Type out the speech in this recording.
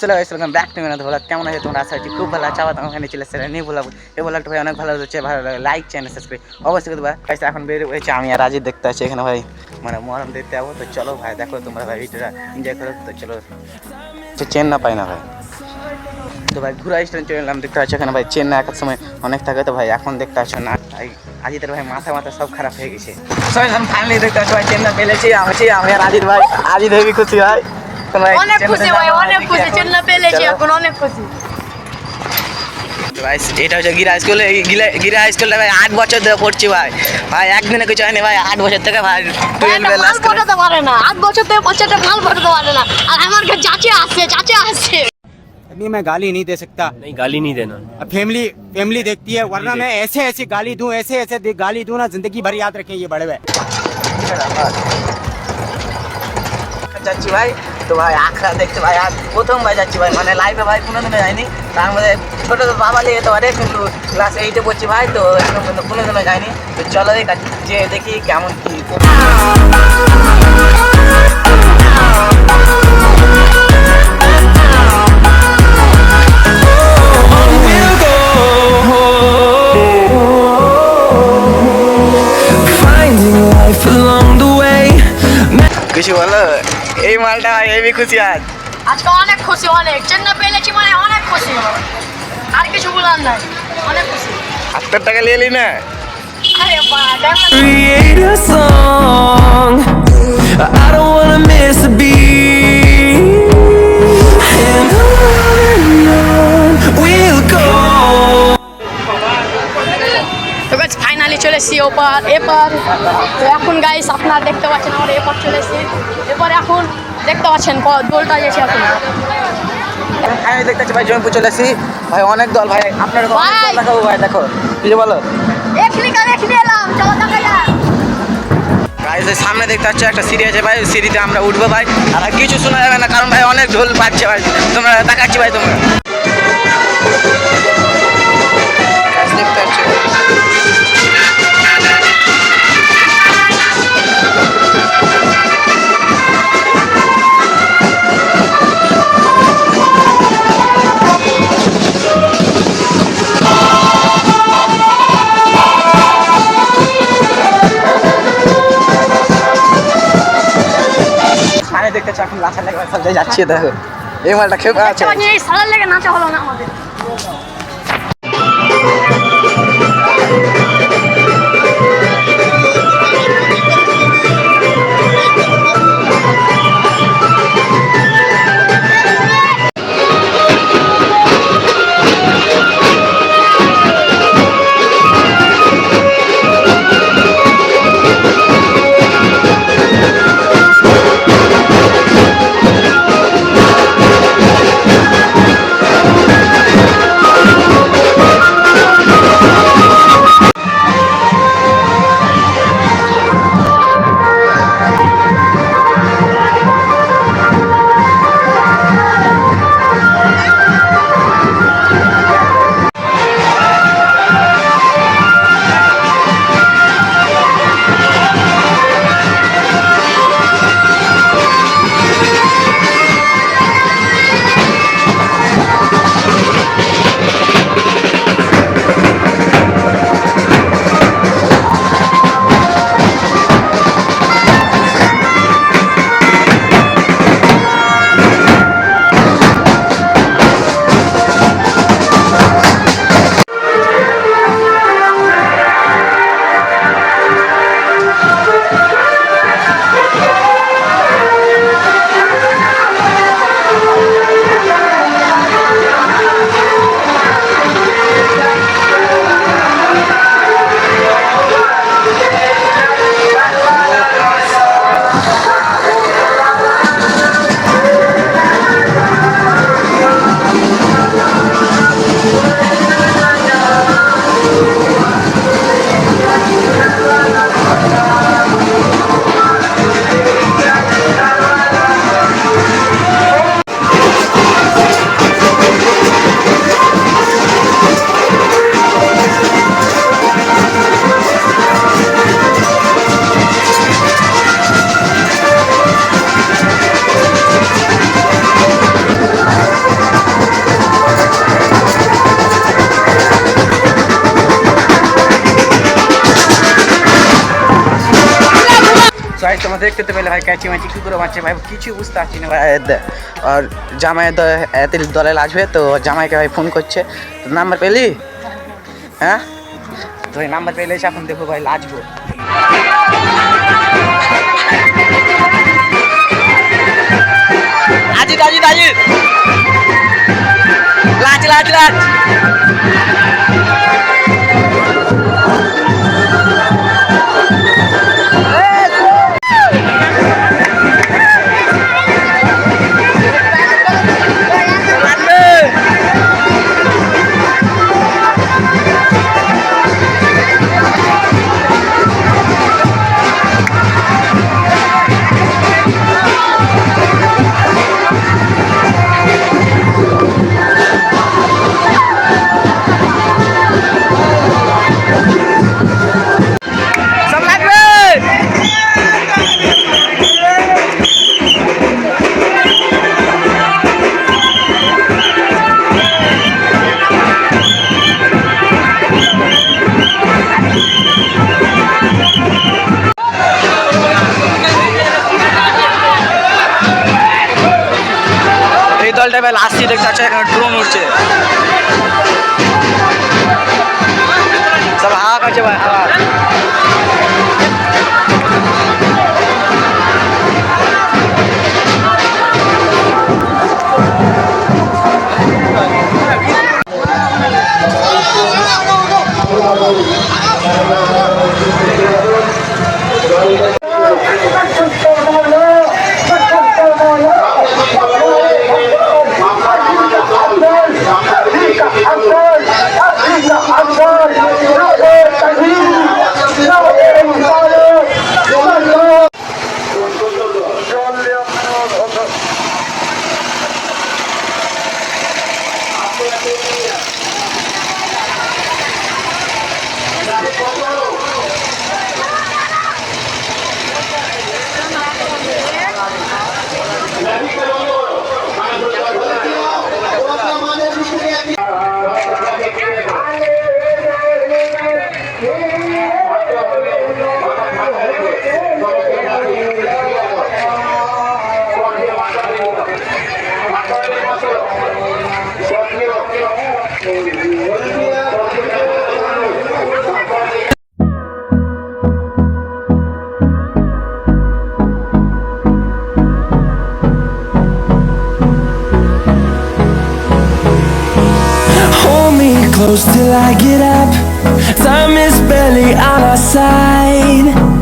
চলে গেছে back to মেনাদ blog. কেমন আছে তোমরা? আশা করছি খুব ভালো আছো। আবার তোমার এখানে চলে এসেছে নিউ ব্লগ। এই ব্লগটা ভাই অনেক ভালো হচ্ছে, ভালো লাগে লাইক চ্যানেল সাবস্ক্রাইব অবশ্যই করবা। গাইস এখন বের হয়েছে আমি আর রাজীব দেখতে আছি এখানে ভাই, মানে মহরম দেখতে যাবো। তো চলো ভাই দেখো তোমরা ভাই ভিডিওটা এনজয় করো। তো চলো, চেন না পাই না ভাই। তো ভাই ঘুরা স্ট্যান্ড চলে এলাম, দেখতে পাচ্ছি এখানে ভাই চেন না একার সময় অনেক থাকে, তো ভাই এখন দেখতে পাচ্ছ না। আজিতের ভাই মাথা সব খারাপ হয়ে গেছে। ফাইনালি দেখতে পাচ্ছি ভাই চেন না পেলেছি আমি আর আজিত ভাই। আজিত হেবি খুশি ভাই, অনেক খুশি ভাই, অনেক খুশি। চেন না পেলেছি এখন অনেক খুশি। ভাই এটা হচ্ছে গিরা স্কুলে, গিরা স্কুলটা ভাই 8 বছর ধরে পড়ছি ভাই। ভাই একদিনে কিছু হয়নি ভাই, 8 বছর থেকে ভাই 12 মাল পড়াতে পারে না, 8 বছর থেকে বাচ্চাটা মাল পড়াতে পারে না। আর আমার কাছে চাচা আছে। नहीं मैं गाली नहीं दे सकता। नहीं गाली नहीं देना। अब फैमिली देखती है, वरना मैं ऐसे गाली दूं, ऐसे गाली दूं ना, जिंदगी भर याद रखें ये बड़े भाई। যাচ্ছি ভাই। তো ভাই আখড়া দেখতে ভাই আজ প্রথম ভাই যাচ্ছি ভাই, মানে লাইভে ভাই কোনোদিনও যায়নি। তার মধ্যে ছোটো তো বাবা নিয়ে যেতে পারে, কিন্তু ক্লাস 8-এ পড়ছি ভাই, তো এখন কিন্তু কোনোদিনও যায়নি। তো চলো যে দেখি কেমন কি। খুশি বলো, এই মালটা ভাই হেবি খুশি আজ। আজকে অনেক খুশি, অনেক। চেন না পেলেছি মানে অনেক খুশি, আর কিছু বলার নাই, অনেক খুশি। 70 টাকা নিয়ে এলি না? আরে বাবা, Create a song. I don't wanna miss a beat. And on we'll go. তো গাইস ফাইনালি চলে এসেছি এপার। তো এখন গাইস আপনারা দেখতে পাচ্ছেন আমরা এপার চলে এসেছি। এরপরে এখন দেখতে পাচ্ছেন দোলটা গেছে এখন। আমি দেখতে পাচ্ছি ভাই জয়পুর চলে এসেছি ভাই, অনেক দল ভাই। আপনার দেখাবো ভাই, দেখো কিছু বলো। এখনি এলাম, চলো দেখা যাক। গাইস সামনে দেখতে পাচ্ছ একটা সিঁড়ি আছে ভাই, সিঁড়িতে আমরা উঠবো ভাই। আর কিছু শোনা যাবে না, কারণ ভাই অনেক ঢোল পাচ্ছে ভাই। তোমরা দেখাচ্ছি ভাই, তোমরা দেখতে পাচ্ছ। দেখতে পাচ্ছ এখন নাচা লেগে যাচ্ছি, দেখো এই মালটা খেয়ে আছে। এই সালার লেগে নাচা হলো না আমাদের। গাইস তোমরা দেখতে তো পেলে ভাই ক্যাচি ম্যাচি কি করে মারছে ভাই কিছু বুঝতে পারছি না ভাই আর জামাই দলে আসবে তো জামাইকে ভাই ফোন করছে নাম্বার পেলি হ্যাঁ তো এই নাম্বার পেলে এখন দেখো ভাই লাজবো আজিত আজিত আজিত লাজ লাজ লাজ দলটা বেলা আসছি দেখতে পাচ্ছি এখানে ড্রোন উঠছে সব হাওয়া খাচ্ছে ভাই হাওয়া Hold me close till I get up. Time is barely on our side.